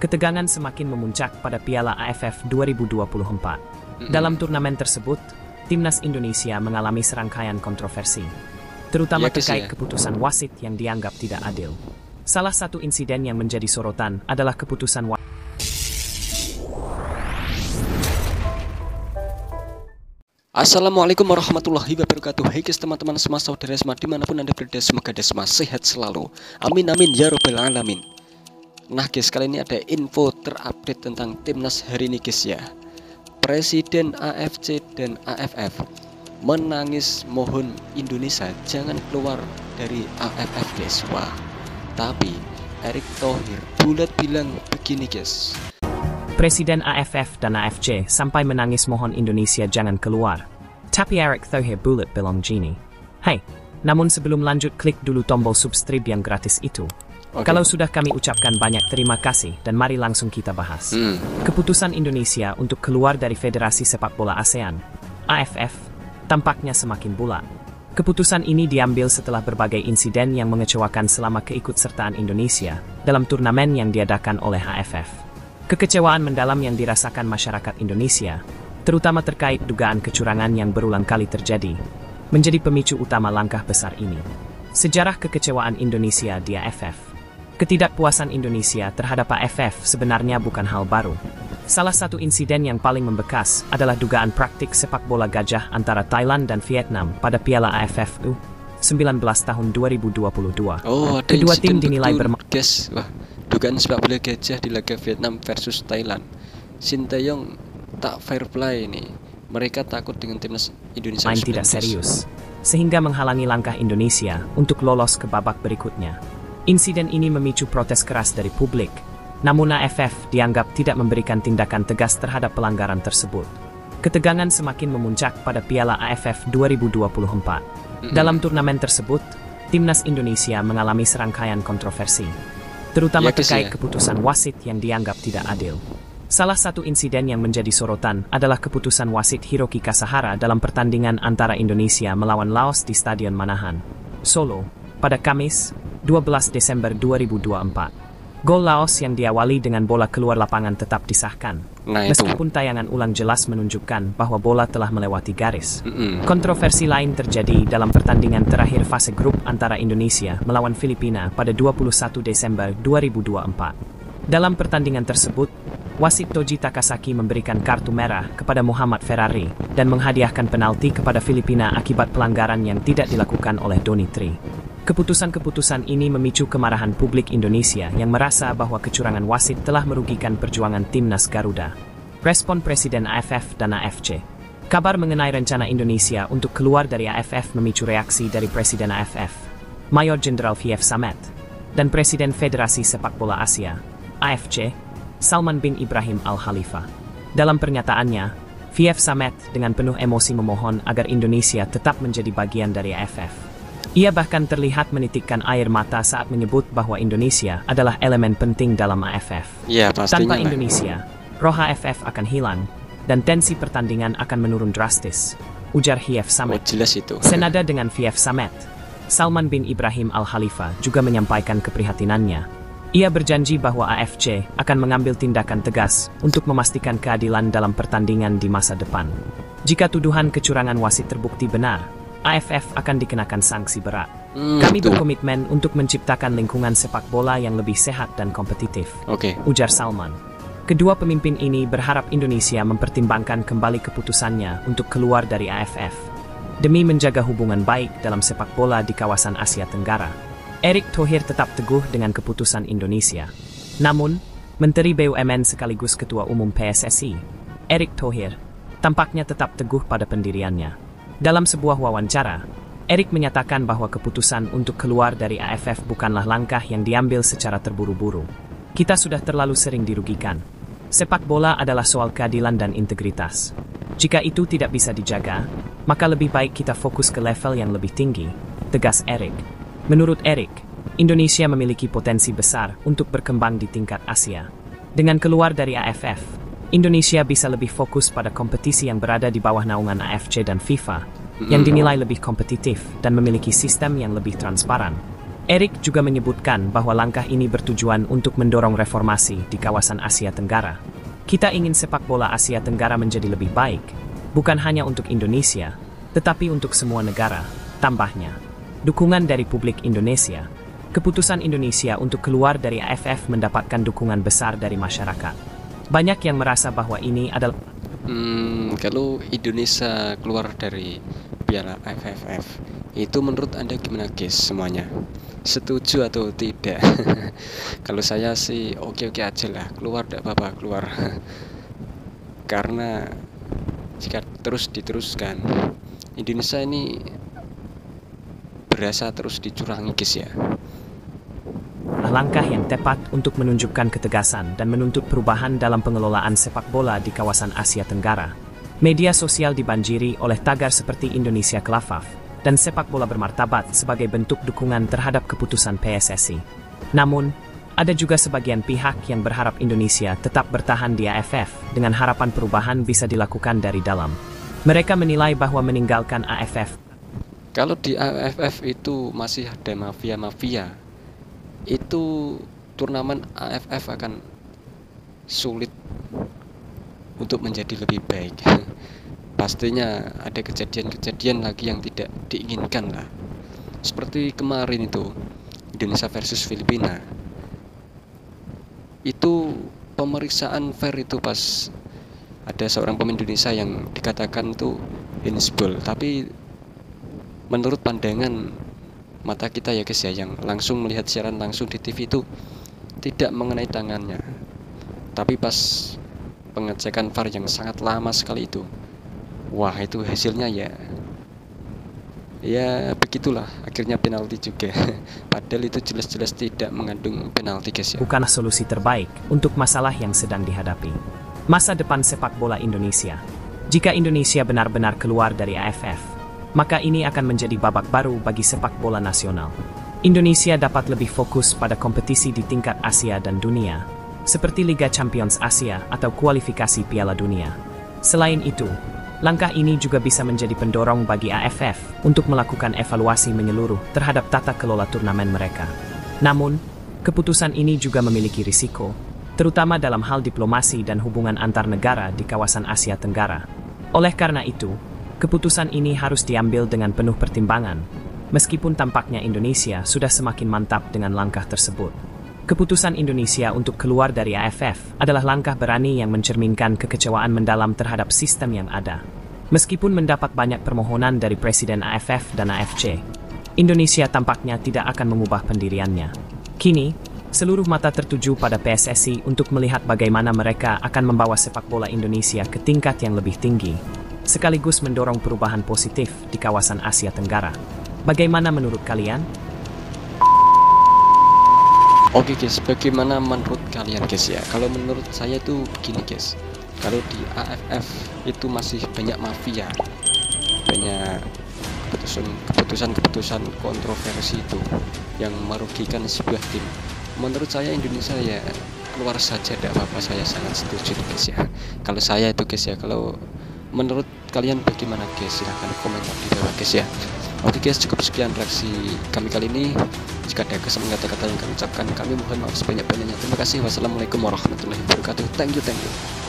Ketegangan semakin memuncak pada Piala AFF 2024. Dalam turnamen tersebut, timnas Indonesia mengalami serangkaian kontroversi, terutama terkait keputusan wasit yang dianggap tidak adil. Salah satu insiden yang menjadi sorotan adalah keputusan wasit. Assalamualaikum warahmatullahi wabarakatuh. Hai guys, teman-teman semua, saudara semua dimanapun anda berada, semoga anda semua sehat selalu. Amin amin ya robbal alamin. Nah guys, kali ini ada info terupdate tentang timnas hari ini guys ya. Presiden AFC dan AFF menangis mohon Indonesia jangan keluar dari AFF guys. Wah, tapi Erick Thohir bulat bilang begini guys. Presiden AFF dan AFC sampai menangis mohon Indonesia jangan keluar. Tapi Erick Thohir bulat bilang gini. Hai, namun sebelum lanjut klik dulu tombol subscribe yang gratis itu. Kalau sudah kami ucapkan banyak terima kasih dan mari langsung kita bahas. Keputusan Indonesia untuk keluar dari Federasi Sepak Bola ASEAN, AFF, tampaknya semakin bulat. Keputusan ini diambil setelah berbagai insiden yang mengecewakan selama keikutsertaan Indonesia dalam turnamen yang diadakan oleh AFF. Kekecewaan mendalam yang dirasakan masyarakat Indonesia, terutama terkait dugaan kecurangan yang berulang kali terjadi, menjadi pemicu utama langkah besar ini. Sejarah kekecewaan Indonesia di AFF. Ketidakpuasan Indonesia terhadap AFF sebenarnya bukan hal baru. Salah satu insiden yang paling membekas adalah dugaan praktik sepak bola gajah antara Thailand dan Vietnam pada Piala AFF U19 tahun 2022. Kedua tim dinilai guys, wah, dugaan sepak bola gajah di laga Vietnam versus Thailand. Sinteyong tak fair play ini. Mereka takut dengan timnas Indonesia main tidak serius, sehingga menghalangi langkah Indonesia untuk lolos ke babak berikutnya. Insiden ini memicu protes keras dari publik, namun AFF dianggap tidak memberikan tindakan tegas terhadap pelanggaran tersebut. Ketegangan semakin memuncak pada Piala AFF 2024. Dalam turnamen tersebut, timnas Indonesia mengalami serangkaian kontroversi, terutama terkait keputusan wasit yang dianggap tidak adil. Salah satu insiden yang menjadi sorotan adalah keputusan wasit Hiroki Kasahara dalam pertandingan antara Indonesia melawan Laos di Stadion Manahan, Solo, pada Kamis, 12 Desember 2024. Gol Laos yang diawali dengan bola keluar lapangan tetap disahkan, meskipun tayangan ulang jelas menunjukkan bahwa bola telah melewati garis. Kontroversi lain terjadi dalam pertandingan terakhir fase grup antara Indonesia melawan Filipina pada 21 Desember 2024. Dalam pertandingan tersebut, wasit Toji Takasaki memberikan kartu merah kepada Muhammad Ferrari dan menghadiahkan penalti kepada Filipina akibat pelanggaran yang tidak dilakukan oleh Donny Tri. Keputusan-keputusan ini memicu kemarahan publik Indonesia yang merasa bahwa kecurangan wasit telah merugikan perjuangan timnas Garuda. Respon Presiden AFF dan AFC. Kabar mengenai rencana Indonesia untuk keluar dari AFF memicu reaksi dari Presiden AFF, Mayor Jenderal V.F. Samet, dan Presiden Federasi Sepak Bola Asia, AFC, Salman bin Ibrahim Al-Khalifa. Dalam pernyataannya, V.F. Samet dengan penuh emosi memohon agar Indonesia tetap menjadi bagian dari AFF. Ia bahkan terlihat menitikkan air mata saat menyebut bahwa Indonesia adalah elemen penting dalam AFF. Tanpa Indonesia, roh AFF akan hilang, dan tensi pertandingan akan menurun drastis, ujar V.F. Samet. Jelas itu. Senada dengan V.F. Samet, Salman bin Ibrahim Al-Khalifa juga menyampaikan keprihatinannya. Ia berjanji bahwa AFC akan mengambil tindakan tegas untuk memastikan keadilan dalam pertandingan di masa depan. Jika tuduhan kecurangan wasit terbukti benar, AFF akan dikenakan sanksi berat. Kami berkomitmen untuk menciptakan lingkungan sepak bola yang lebih sehat dan kompetitif, ujar Salman. Kedua pemimpin ini berharap Indonesia mempertimbangkan kembali keputusannya untuk keluar dari AFF, demi menjaga hubungan baik dalam sepak bola di kawasan Asia Tenggara. Erick Thohir tetap teguh dengan keputusan Indonesia. Namun, Menteri BUMN sekaligus Ketua Umum PSSI, Erick Thohir, tampaknya tetap teguh pada pendiriannya. Dalam sebuah wawancara, Erick menyatakan bahwa keputusan untuk keluar dari AFF bukanlah langkah yang diambil secara terburu-buru. Kita sudah terlalu sering dirugikan. Sepak bola adalah soal keadilan dan integritas. Jika itu tidak bisa dijaga, maka lebih baik kita fokus ke level yang lebih tinggi, tegas Erick. Menurut Erick, Indonesia memiliki potensi besar untuk berkembang di tingkat Asia. Dengan keluar dari AFF, Indonesia bisa lebih fokus pada kompetisi yang berada di bawah naungan AFC dan FIFA, yang dinilai lebih kompetitif dan memiliki sistem yang lebih transparan. Erik juga menyebutkan bahwa langkah ini bertujuan untuk mendorong reformasi di kawasan Asia Tenggara. Kita ingin sepak bola Asia Tenggara menjadi lebih baik, bukan hanya untuk Indonesia, tetapi untuk semua negara, tambahnya. Dukungan dari publik Indonesia. Keputusan Indonesia untuk keluar dari AFF mendapatkan dukungan besar dari masyarakat. Banyak yang merasa bahwa ini adalah kalau Indonesia keluar dari Piala AFF, itu menurut Anda gimana guys semuanya? Setuju atau tidak? Kalau saya sih oke-oke aja lah, keluar tidak apa-apa, keluar. Karena jika terus diteruskan, Indonesia ini berasa terus dicurangi guys ya. langkah yang tepat untuk menunjukkan ketegasan dan menuntut perubahan dalam pengelolaan sepak bola di kawasan Asia Tenggara. Media sosial dibanjiri oleh tagar seperti Indonesia Khilafah dan sepak bola bermartabat sebagai bentuk dukungan terhadap keputusan PSSI. Namun, ada juga sebagian pihak yang berharap Indonesia tetap bertahan di AFF dengan harapan perubahan bisa dilakukan dari dalam. Mereka menilai bahwa meninggalkan AFF. Kalau di AFF itu masih ada mafia-mafia, itu turnamen AFF akan sulit untuk menjadi lebih baik. Pastinya ada kejadian-kejadian lagi yang tidak diinginkan lah. Seperti kemarin itu Indonesia versus Filipina. Itu pemeriksaan VAR itu pas ada seorang pemain Indonesia yang dikatakan itu handsball, tapi menurut pandangan mata kita ya guys ya, yang langsung melihat siaran langsung di TV itu tidak mengenai tangannya. Tapi pas pengecekan VAR yang sangat lama sekali itu, wah itu hasilnya ya begitulah, akhirnya penalti juga. Padahal itu jelas-jelas tidak mengandung penalti guys ya. Bukanlah solusi terbaik untuk masalah yang sedang dihadapi. Masa depan sepak bola Indonesia. Jika Indonesia benar-benar keluar dari AFF, maka ini akan menjadi babak baru bagi sepak bola nasional. Indonesia dapat lebih fokus pada kompetisi di tingkat Asia dan dunia, seperti Liga Champions Asia atau kualifikasi Piala Dunia. Selain itu, langkah ini juga bisa menjadi pendorong bagi AFF untuk melakukan evaluasi menyeluruh terhadap tata kelola turnamen mereka. Namun, keputusan ini juga memiliki risiko, terutama dalam hal diplomasi dan hubungan antar negara di kawasan Asia Tenggara. Oleh karena itu, keputusan ini harus diambil dengan penuh pertimbangan, meskipun tampaknya Indonesia sudah semakin mantap dengan langkah tersebut. Keputusan Indonesia untuk keluar dari AFF adalah langkah berani yang mencerminkan kekecewaan mendalam terhadap sistem yang ada. Meskipun mendapat banyak permohonan dari Presiden AFF dan AFC, Indonesia tampaknya tidak akan mengubah pendiriannya. Kini, seluruh mata tertuju pada PSSI untuk melihat bagaimana mereka akan membawa sepak bola Indonesia ke tingkat yang lebih tinggi, sekaligus mendorong perubahan positif di kawasan Asia Tenggara. Bagaimana menurut kalian? Oke guys, bagaimana menurut kalian guys ya? Kalau menurut saya tuh begini guys, kalau di AFF itu masih banyak mafia, banyak keputusan kontroversi itu yang merugikan sebuah tim. Menurut saya Indonesia ya keluar saja, tidak apa-apa, saya sangat setuju guys ya. Kalau saya itu guys ya, kalau menurut kalian bagaimana guys? Silahkan komentar di bawah guys ya. Oke guys, cukup sekian reaksi kami kali ini. Jika ada kesalahan kata-kata yang kami ucapkan, kami mohon maaf sebanyak-banyaknya. Terima kasih. Wassalamualaikum warahmatullahi wabarakatuh. Thank you.